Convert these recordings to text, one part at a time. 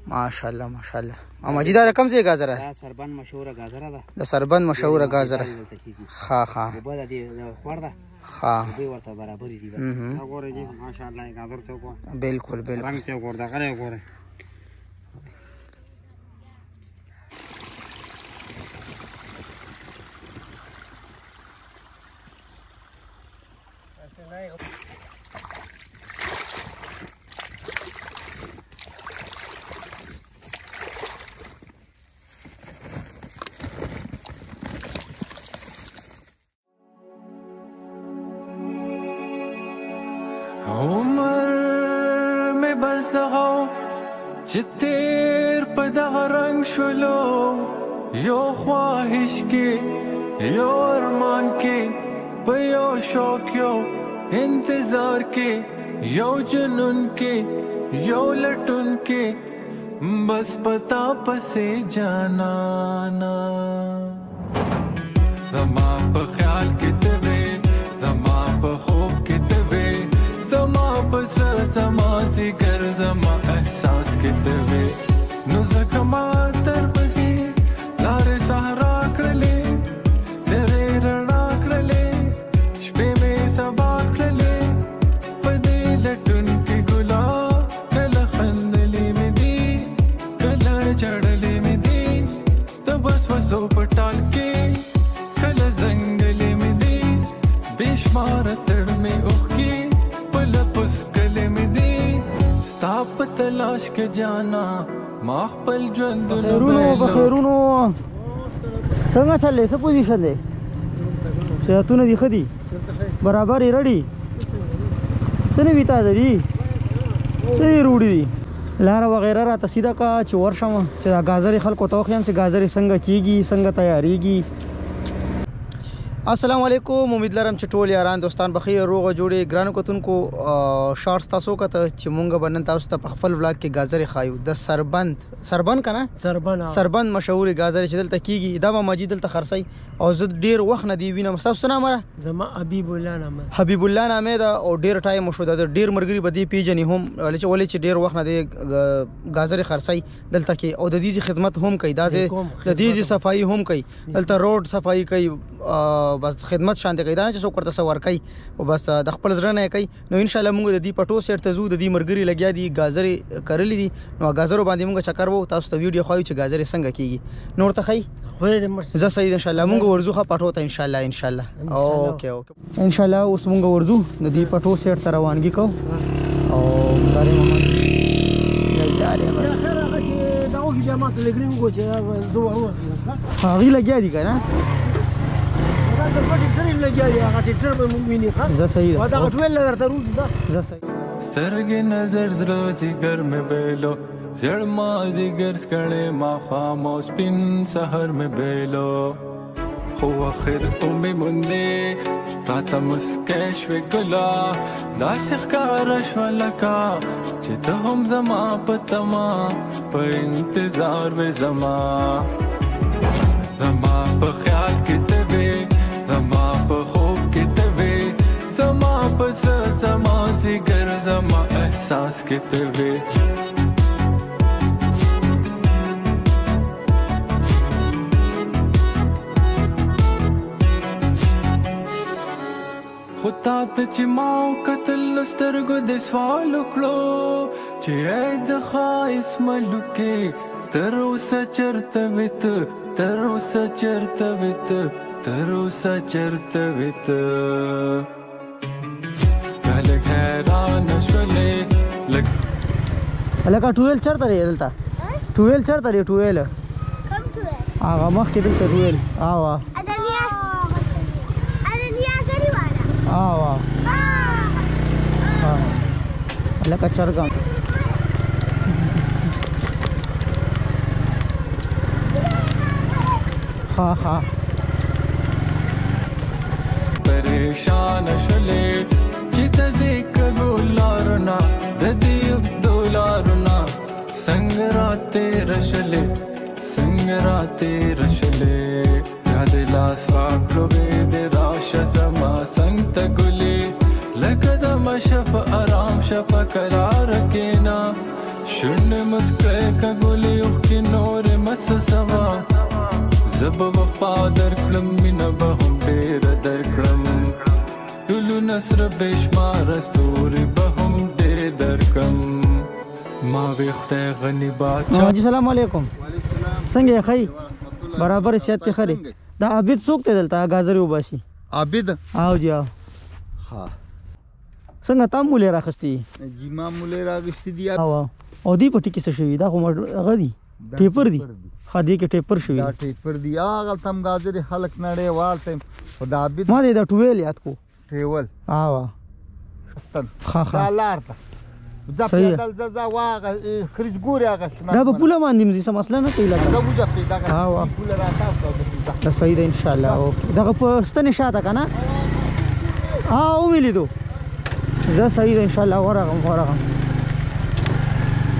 ماشاءالله ماشاءالله. ماجي دا کوم ځای گازره؟ دا سربند مشهوره گازره ده. د سربند مشهوره گازره. ښه ښه. اوبه د دې خوړ ده. ښه. اوبه ورته برابرې دي بس. وګورئ دې ماشاءالله گازر ته وګورئ. بالکل بالکل. رنګ ته وګورئ دغه یې وګورئ. عمر میں بس دغو چې تیر په دغه رنگ شولو یو خواهش کې یو ارمان کې په یو شوق یو انتظار کې یو جنون کې یو لټون کې بس پتا پسې جانانا زما په خیال کې ته وې زما په خوب کې ته وې زما پسر زما زیگر زما احساس کې ته وې نو ځکه ما تر پسې لارې صحرا کړلې تیرې رڼا کړلې شپې مې سبا کړلې په دې لټون کې ګلا کله خندلې مې دي کله چړلې مې دي ته بس وسو پټال کې کله زنګلې مې دي بېشمار تړ مې اوښکې په تلاش کې جانا ما خپل ژوندونه بخیرونو څنګه چلې څه پوزیشن دی صحتونه دي ښه دي برابر یې رډي څه نوي تازه دي څه یې روړي دي لاره وغیره راته سیده کا چې ورشم چې دا ګازرې خلکو ته وښیم چې ګازرې څنګه کیږي څنګه تیاریږي. السلام علیکم. امید لرم چې ټول یاران دوستان بخیر روغ جوړې ګرانو کتونکو شارټس تاسو کته چې مونږ بنن تاسو ته په خپل ولاګ کې ګازرې خایو د سربند کنه سربند مشهور ګازرې چې دلته کیږي دا ما مجید دلته خرسي او زه ډیر وخت نه دی وینم تاسو نه مره زما حبیب الله نامه دا او ډیر ټایم شو دا ډیر مرګري بدی پیجنې هم ولې چې ډیر وخت نه دی ګازرې خرسي دلته کې او د دې خدمت هم کوي دا د دې صفائی هم کوي دلته روډ صفائی کوي بس خدمت شانته کوي دا چې څوک ورته سور کوي او بس د خپل زړه نه کوي نو ان شاء الله موږ د دې پټو سیټ ته زو د دې مرګري لګیا دي ګازرې کړلې دي نو ګازرو باندې موږ چکر وو تاسو ته ویډیو خو چې ګازرې څنګه کیږي نور ته خی زه صحیح ان شاء الله موږ ورزو خه پټو ته ان شاء الله اوکې ان شاء الله اوس موږ ورزو د دې پټو سیټ ته روانګي کو او داري محمد هغه لګیا دي کنه سترګې نظر زړه جګر مې بیلو زړ ما جګر سکړې ما خام او سپین سحر مې بیلو خو اخر ته مې مونږه راته مسکې شوې ګلا داسې ښکاره شوه لکه چې ته هم زما په تما په انتظار وې زما په خیال کې ته وې زما په خوب کې ته وې زما په زړه زما زیګر زما احساس کې ته وې خو تا ته چې ما وکتل سترګو د سوال وکړو چې ای د ښایست ملکې تر اوسه چېرته وې ته تر اوسه چېرته وې ته تر اوسه چېرته وې ته بیا لږ حیرانه شولې لکه ټویل چېرته دی دلته ټویل چېرته دی ټویل هغه مخکې دلته ټویل لکه چرګان پریشان شولې چې د دې کږو لارونه د دې اوږدو لارونه څنګه راتېره شولې څنګه راتېره شولې بیا دې لاس راکړو دې راشه زما څنګ ته ګلې لکه د مشه په ارام شه په کراره کښېنه شونه مسکای کا ګولې اوښکې نورې مس سوا زب وفادر کړم مینه به هم ډېره درکړم ټولو نصر بېشماره ستوري به هم ډېرې درکړم ما وې خدای غني باچا. جی سلام علیکم. څنګه یې ښه برابر صحت کې ښه دی؟ دا عابد څوک دی دلته ګازرې وباسي؟ عابد او جی او ها څنګه تا مولې راخستې؟ جی ما مولې راغستې دي. او دې پټي کې څه شوي؟ دا خو هغه دي ټیپر دي. ښه دې کې ټیپر شوي. دا ټیپر دي هغه تم ګازرې خلک نړیوال ته خو د عابد ما دې دا ټویل یاد کو ټیول ښه دا لار ته ځه پیدل ځه واغه خرج ګورې هغه دا به پوله باندې مځي څه مسله نه کوي لکه دا وځه دغه پوله راتاو دا صحیح ده ان شاء الله. اوکې دغه په ستنې شاته که نه ومې لیدو زه صحیح ده ان شاء الله.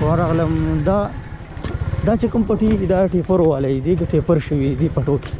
ورغلم دا چې کوم پټي دا ټیپر والی دي ټیپر شوي دي پټو کې.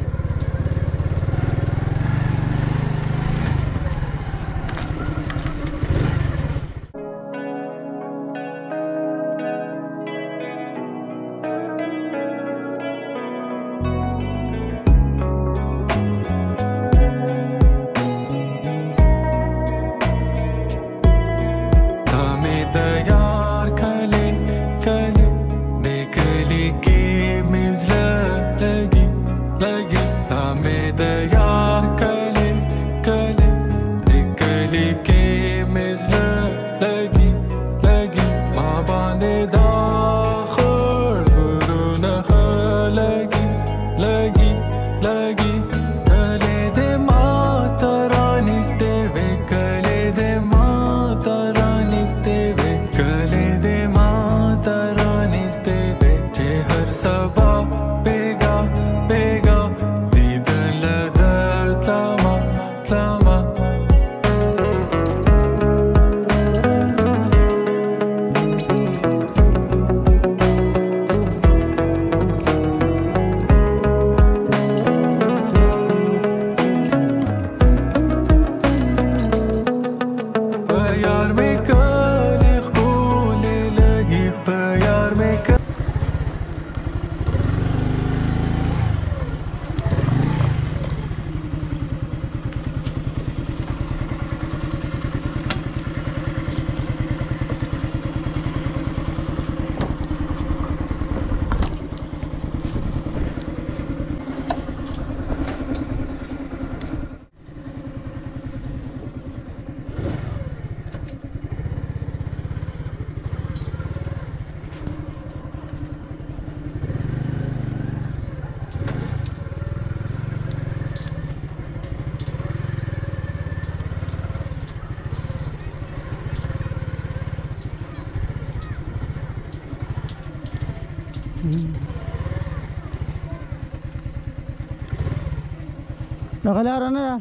دغه لاره نه ده.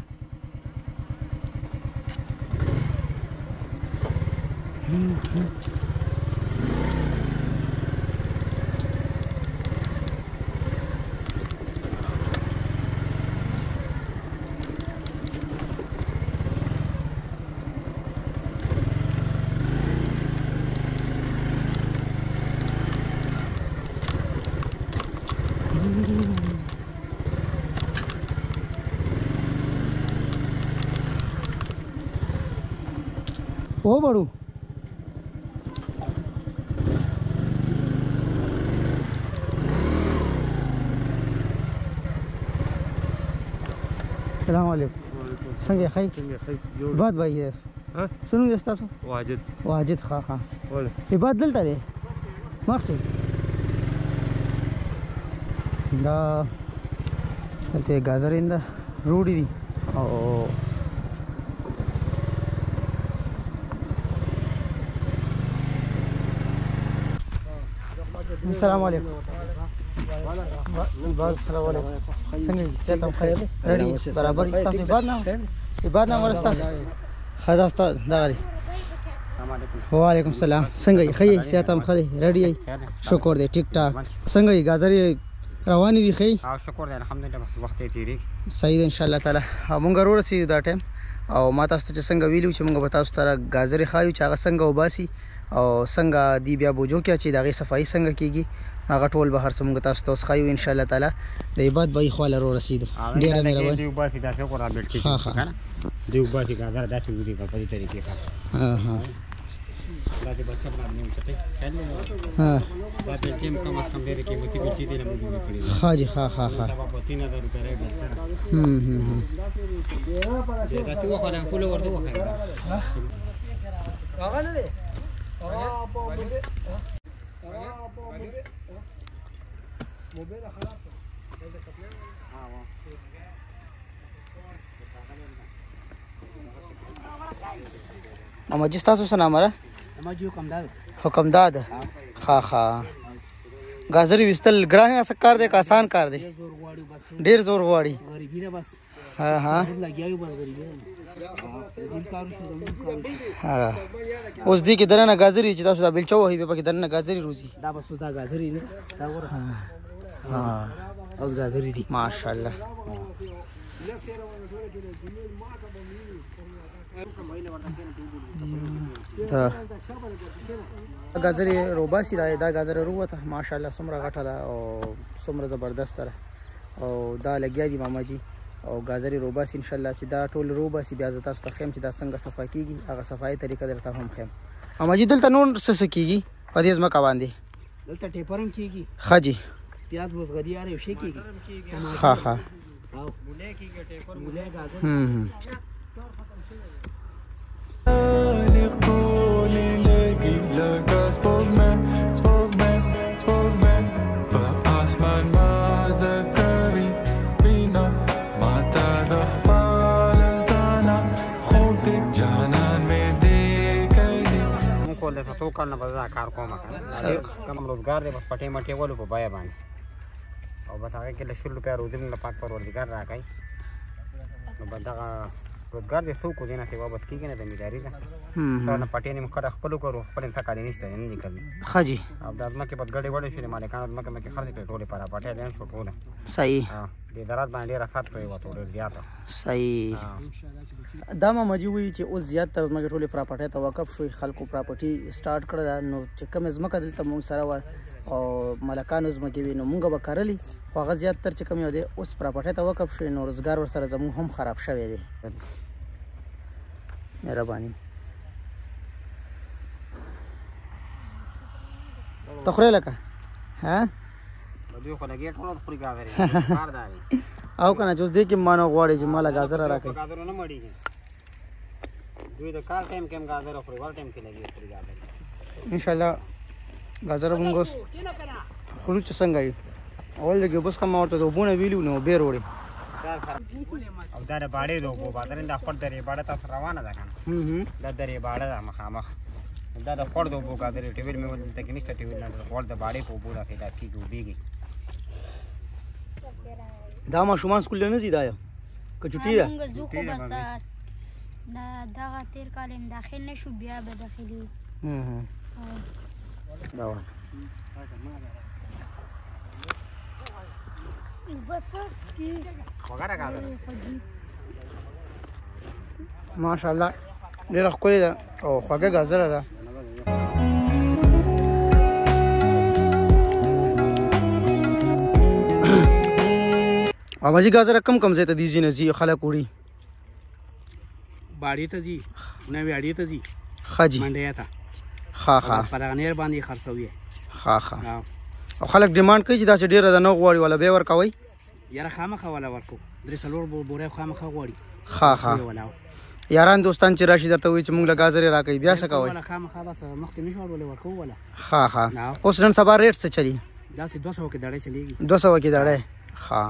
ओ बड़ू السلام عليكم. څنګه خیر؟ باد بھائی ها سنو تاسو واجد ها ولې باد دلته دی مخکې دا دلته ګازرینده روډي دي او السلام علیکم. السلام علیکم. څنګه صحت هم خیر دی؟ برابر تاسو عبادت نه ورستاسو خدا ستاسو دغه وعلیکم السلام. څنګه یې؟ ښه یې؟ صحت هم ښه دی؟ ریډي یې؟ شکر دی ټیک ټاک. څنګه یې ګازرې روان دي خی او شکر دی الحمدلله وخت یې تیریږي صحیح ده ان شاء الله تعالی مونږ ورسېږو دا ټایم او ما تاسو ته چې څنګه ویلو چې مونږ به تاسو ته ګازرې ښایو چې هغه څنګه وباسي او څنګه دی بیا بوجو کې چې د هغې صفایي څنګه کېږي هغه ټول به هر څه مونږ تاسو ته اوس ښایو ان شاء الله تعالی د عباد به یې خواله ورسېدو ډېره مهرباني دی وباسي داسې وکړه را بیټ ها، کېږي ها. که نه دی وباسي ګازره داسې ودي په دې طریقې سره داسې بس چپ نه نیم چټۍ خیال دی دا بیلچې کم از کم ډېرې قیمتي بیلچې دي نه موږ جوړې کړې دي ښه جي ښه ښه ښه سبا په 3000 روپۍ ریټ ده دې داسې وخوره ټوله ورته وښایه ماما جی ستاسو څه نام ده حکمداد ښه ښه ګازرې ویستل ګران څه کار دی که آسان کار دی ډېر زور غواړي ها ها اوس دې کې دننه ګازرې چې تاسو دا بیلچه وهئ بیا پکې دننه ګازرې روزي دا بس دا ګازرې دي دا ګوره ها اوس ګازرې دي ماشاءالله دا ګازرې روباسي دا ګازره رووته ماشاءالله څومره غټه ده او څومره زبردسته ده او دا لګیا دي ماما جي او ګازرې روباسي انشاءالله چې دا ټول روباسي بیا زه تاسو ته ښیم چې دا څنګه صفا کېږي هغه صفایي طریقه درته هم ښیم ماما جي دلته نور څه کېږي په دې ځمکه باندې دلته ټیپر هم کېږي ښه جي پیاز بوزغري هر یو شی کېږي ښه ښه او مولی ګازر قولي لقي لقى spoke man بأسمان ما ذكري بينا ما تدخل الزانا خوتك جانان مدي كيدي موږ کولای شو تو کارونه به زه دا کار کوم که نه کم روزګار دی بس پټې مټې ولو په بیه باندې او بس هغې کې له 100 روپۍ روزي موږ پاک پروردګار راکوي نو بس دغه روزګار دی څوک دې نه سوا بس کېږي نه زمینداري ده سره نه پټې نه موږ کډه خپلو کړو خپل څه کالي نشته نه دي کوي ښه جي او دا ځمکې بس ګډې وړې شوې مالکانو ځمکې مکې خرڅې کړې ټولې پر پټې دین شو ټوله صحیح دې زراعت باندې ډېر اثر پرېوتو ډېر زیاته صحیح دا ماما جي وایي چې اوس زیات تر ځمکې ټولې پراپرټۍ ته وقف شوي خلکو پراپرټي سټارټ کړه ده نو چې کومې ځمکه دلته موږ سره وه او ملکانو ځمکې وي نو موږ به کرلې خو هغه زیات تر چې کوم یو دی اوس پراپرټۍ ته وقف شوي نو روزګار ورسره زموږ هم خراب شوی دی مهرباني ته خورې لکه ها دوی خو لګې ټوله خوري ګازرې کار دا دی او که نه چې اوس دې کې مانه غواړي چې ماله ګازره راکړي ګازرو نه مړېږي دوی د کار ټایم کې هم ګازره خوري ور ټایم کې لګي خوري ګازرې انشاءالله ګازره مونږ اوس خورو چې څنګه یي اول لږ اوبه څښم ما ورته د اوبو نه ویلي وو نو اوبې راوړې او دا د باړې د اوبو بادرین دا خور درې باړه تاسو روانه ده که نه دا درې باړه ده مخامخ دا د خور د اوبو ګازرې ټیویل مې ول دلته کې نشته ټیویل نه د خور د باړې په اوبو راکې دا کېږي اوبېږي دا ماشومان سکول نه ځي دا یو که چټي ده موږ ځو خو بس دغه تېر کال هم داخل نه شو بیا به داخلي دا وه وګوره ګازره ماشاءالله ډېره ښکلې ده او خوږه ګازره ده ماما جي ګازره کم ځای ته دي ځي نه ځي خلک وړي باړې ته ځي نوې اړې ته ځي ښه جي منډیا ته ښه ښه په دغه نیر باندې خرڅوي ښه ښه او خلک ډیمانډ کوي چې داسې ډېره ده نه غواړي ولا بیا ورکوئ یاره خامخا ولا ورکو درې څلور بورې خامخا غواړي ښه ښه یاران دوستان چې راشي درته وایي چې موږ له ګازرې راکوي بیا څه کوئ خامخا بس مخکې نه شو ولې ورکو ولا ښه ښه اوس نن سبا ریټ څه چلي داسې 200 کې دړې چلیږي 200 کې دړې ښه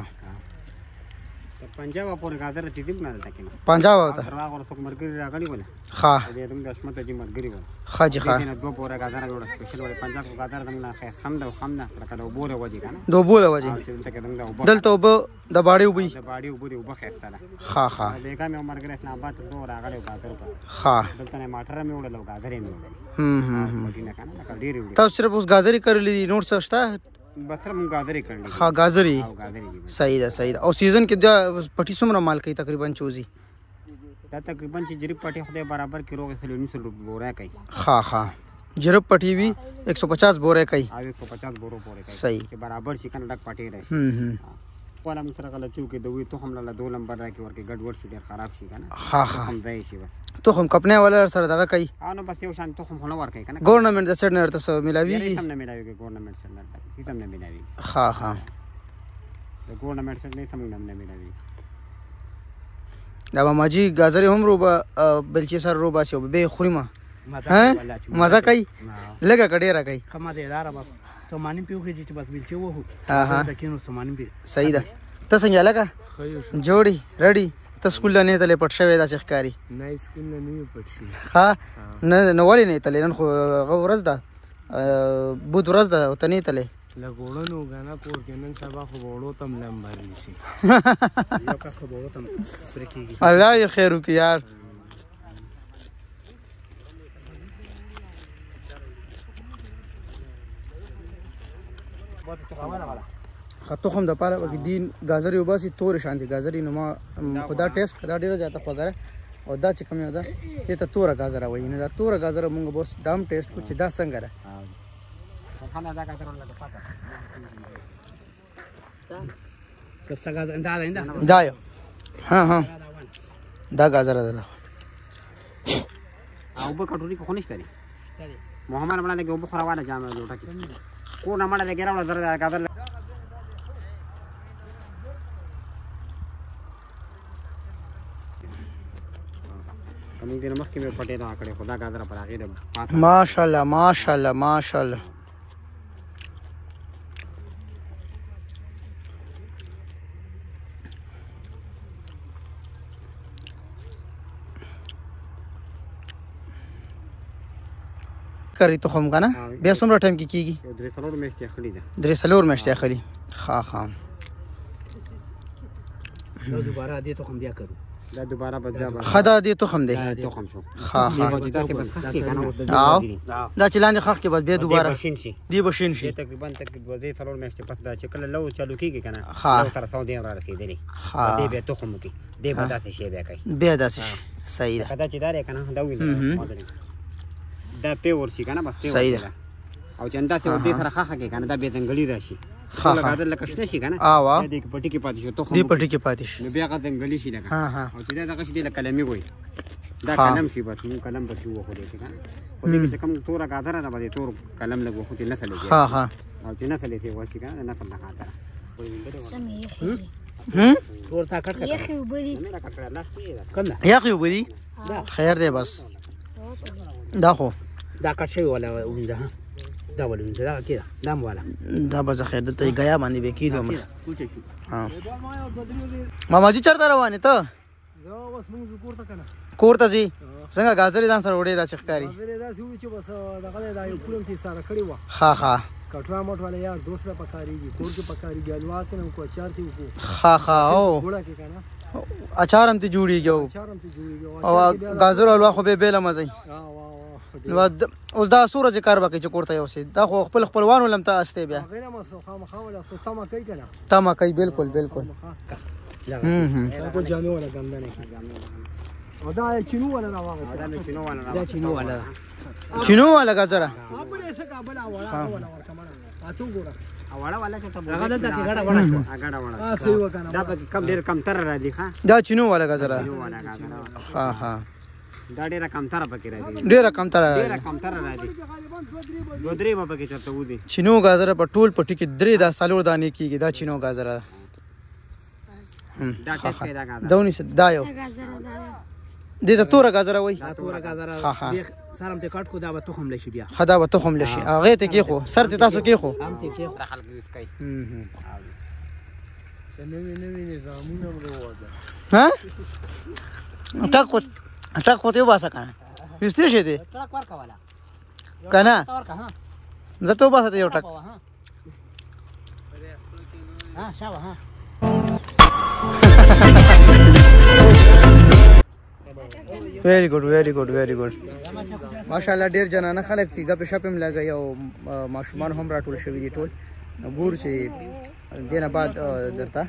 پنجاب پورې ګازره چې دې نه دلته کې پنجاب وته تر هغه څوک مرګري راغلي ولا ښه دې دم د عصمت جي مرګري ولا ښه جي ښه دې نه دوه پورې ګازره جوړه سپیشل ولا پنجاب کو ګازره دم نه خیر خم نه لکه د وبوره وځي کنه د وبو له وجې دلته کې دم د وبو دلته اوبه د باړې اوبه د باډي وبو دې وبو خیر سره ښه ښه بیګا مې مرګري اسلام آباد ته دوه راغلي ګازره ښه دلته نه ماټر مې وړل ګازره مې وړل هم دې نه کنه لکه ډېری وړي تاسو صرف اوس ګازرې کرلې دي نور څه شته بسره مونږ غاذرې کړلې ها غاذرې او غاذرې دي صحیح ده صحیح ده او سیزن کې دا پټي څومره مال کوي تقریبا چوزي دا تقریبا چې جریب پټي خدای برابر کې روغ سره 900 بوره کوي ها جرب پټي وي 150 بوره کوي او 150 بوره پورې کوي صحیح چې برابر شي کنه ډک پټي راشي ولا موږ سره غلطي وکړو دوی تخم له 2 نمبر راکې ورکې ګډ ور شي ډېر خراب شي کنه تخم ځای شي تخم کپنه والا سره دغه کوي نو بس یو شان تخم خو نه ورکې کنه ګورنمنت د سره نرته سو ملاوي سم نه ملاوي ګورنمنت سره نه سم نه ملاوي ها د ګورنمنت سره نه سم نه ملاوي دا ماجی غاذرې هم روبا بلچې سره روبا شو به خوريما مزه کوي لګه کډیرا کوي خما دې دار بس ته مانیم پیوخې چې بس بلچې وو ها دا کینو ته مانیم پی صحیح ده ته څنګه لګه جوړي رډي ته سکول نه تلې پټ شوی دا ښکاری نه سکول نه پټ شي ها نه ولې نه تلې نن خو ورځ ده بود ورځ ده ته نه تلې لګوړنو غانا کور کې نن سبا خو وړو تم لمبر نشي یو کس خو وړو تم پرکیږي الله یې خیر وکړي یار خطوخم د پاله وګ دین غاذرې وباسي تور شان دي غاذرې نو ما خدا ټیسټ خدا ډیره زیاته خوګره او دا چې کوم یو ده ته تور غاذره وای نه دا تور غاذره مونږ بس دام ټیسټ کو چې دا څنګه ده خانه دا غاذره نه پاکه کڅ غاز انده دا یو ها دا غاذره ده او به کټوري خو نشته لري محمد باندې کې وبخره والا جامه لوټه کې کو نه مړه لګره ولا زره غاذر کمی دې مخ کې مې پټه دا کړې خدا غاذر پر هغه ده ماشاءالله ماشاءالله ماشاءالله کری تخم کنه بیا څومره ټایم کې کیږي درې څلور میاشتې اخلي ده 3 میاشتې اخلي ها دا دوباره دې تخم بیا کړو دا دوباره بځا خدا دې تخم دی تخم شو ها دا چې بس خسته کنه دا چې لاندې خخ کې بس بیا دوباره بشین شي دی بشین شي تقریبا درې څلور میاشتې پس دا چې کله لو چالو کیږي کنه لو سره 100 دین را رسیدلی دې به تخم کی دې به داسې شی بیا کوي بیا داسې صحیح ده دا چې داري کنه دا ویل دا پیور شي کنه بس پیور صحیح ده او چندا سه ودې سره خخه کې کنه دا به ځنګلي راشي خلا غاذر لکه شنه شي کنه دې پټي کې پاتې شو ته دې پټي کې پاتې شي نو بیا غاذر ځنګلي شي لکه او چې دا دغه شي د کلمي وای دا کلم شي بس نو کلم به شو خو دې کنه خو دې چې کوم تور غاذر نه باندې تور کلم لګو خو دې نسل دی او چې نسل دی واشي کنه نسل نه خاطر تور تا کټ کټ یخي وبدي کنه یخي وبدي خیر دی بس دا خو دا کټ شوی ولا ونده دا ولا ونده دا کېده دا والا دا به خیر دلته غیا باندې به کیدو ها ماما جی چرته روانه ته زه اوس موږ کور ته کنه کور ته ځي څنګه غاذرې ځان سره وړې دا چخکاری غاذرې دا چې بس دغه دا یو کولم چې سره کړی و ها کټرا موټ والا یار دوست را پکاريږي کور کې پکاريږي الوات نه کو چار تی کو او ګوړه کې کنه اچارم ته جوړیږي او غاذر الوا خو به بیل مزي نو اوس دا سورج کار وکي چې کوړته اوسې دا خو خپل خپلوانو لمته استه بیا غیر ما سو خامخاله سو تما کوي کنه تما کوي بالکل کو جامې ولا ګمدا نه او دا چینو ولا نه واغ دا چینو ولا چینو ولا غاذر خپل څه کا بلا ولا ورکمنه تاسو ګوره اواړه والا چې ته هغه دلته کې غړا وړا شو غړا وړا صحیح وکنه دا کم ډیر کم تر را دي ښا دا چینو ولا غاذر ها دا ډیر کم تر پکې را دي ډیر کم تر را دي دو درې به پکې چرته ودی چینو غاذر په ټول پټي کې درې دا سالور دانې کیږي دا چینو غاذر دا ټیسټ پیدا کړه دونی څه دا یو دې ته تور غاذر وای دا تور غاذر سرم ته کټ کو دا به تخم لشي بیا خدا به تخم لشي هغه ته کې خو سر ته تاسو کې خو هم ته کې خلک دې کوي سنوي نظامونه وروده ها ټاک کوته وباسه کنه وستې شه دې ټاک ورکا والا کنه ورکا ها زه ته وباسه یو ټاک ها شابه ها ویری ګډ ماشاءالله ډیر جنانه خلک تیګه په شپم لګي او ماشومان هم راټول شوی دي ټول ګور چې دینه بعد درته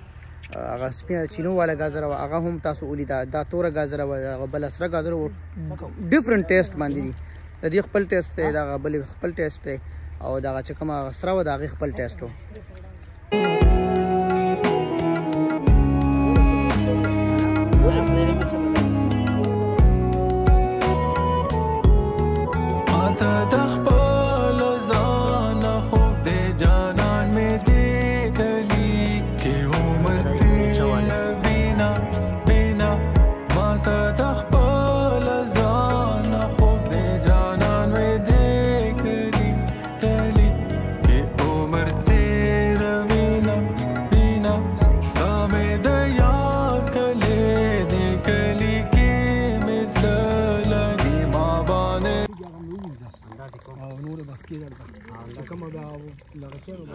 هغه سپینه چینو والا ګازر هغه هم تاسو ولیدا دا توره ګازر او بل سره ګازر ډیفرنٹ ټیسټ باندې دي د دې خپل ټیسټ دی دا بل خپل ټیسټ دی او دا چې کومه سره و دا خپل ټیسټ وو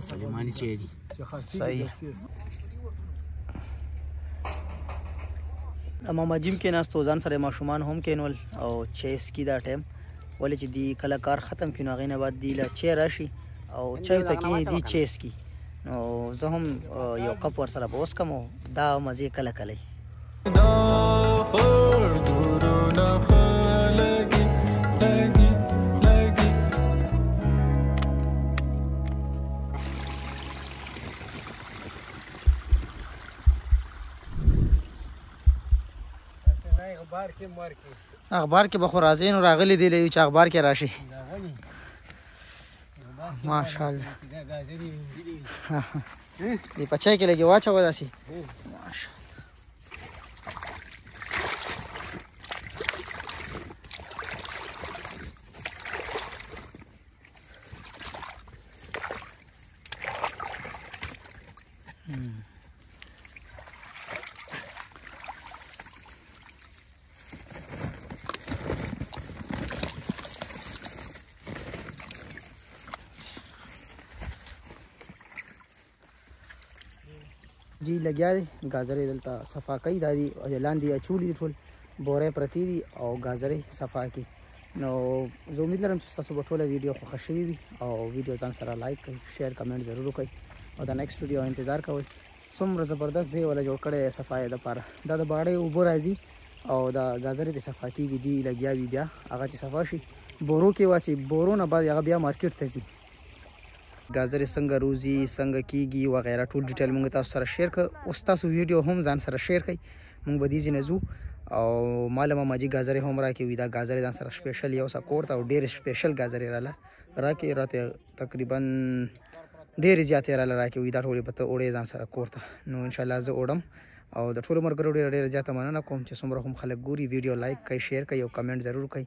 سلیمانی چي دي صحیح ماما جیم کې ناس توزان سره ماشومان هم کینول او چیس کی دا ټایم ولې چې دی کله کار ختم کینو هغې نه بعد دی له چای راشي او چای ته کې دی چیس کی نو زه هم یو کپ ورسره به وڅښم او دا مزې کله کله اخبار کې به خو راځي نو راغلی دی چې اخبار کې راشي ماشاءالله دی پچای کې لګي واچو داسي ماشاءالله جی لګیا دی ګازرې دلته صفا کوي دا دي لاندې اچولي ټول بورې پرتې دي او ګازرې صفا کوي نو زه امید لرم چې ستاسو به ټوله ویډیو خوښه شوې وي او ویډیو ځان سره لایک کړئ شیر کمنټ ضرور وکړئ او د نیکسټ ویډیو انتظار کوئ څومره زبردست ځای ولا جوړ کړی صفایي دپاره دا د باړې اوبه راځي او دا ګازرې پې صفا کېږي دي لګیا وي بیا هغه چې صفا شي بورو کې واچي بورو نه بعد هغه بیا مارکیټ ته ځي ګازرې څنګه روزي څنګه کېږي وغیره ټول ډیټیل موږ تاسو سره شیر کړ اوس تاسو ویډیو هم ځان سره شیر کړئ موږ به دې ځای نه ځو او ماله ماما جي ګازرې هم راکوي دا ګازرې ځان سره سپیشل یو څه کور ته او ډېرې سپیشل ګازرې راکوي راته تقریبا ډېرې زیاتې راکوي دا ټولې به ته وړې ځان سره کور ته نو انشاءالله زه وړم او د ټولو ملګرو ډېره زیاته مننه کوم چې څومره هم خلک ګوري ویډیو لایک کوي شیر کوي او کمنټ ضرور کوي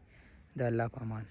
د الله په امان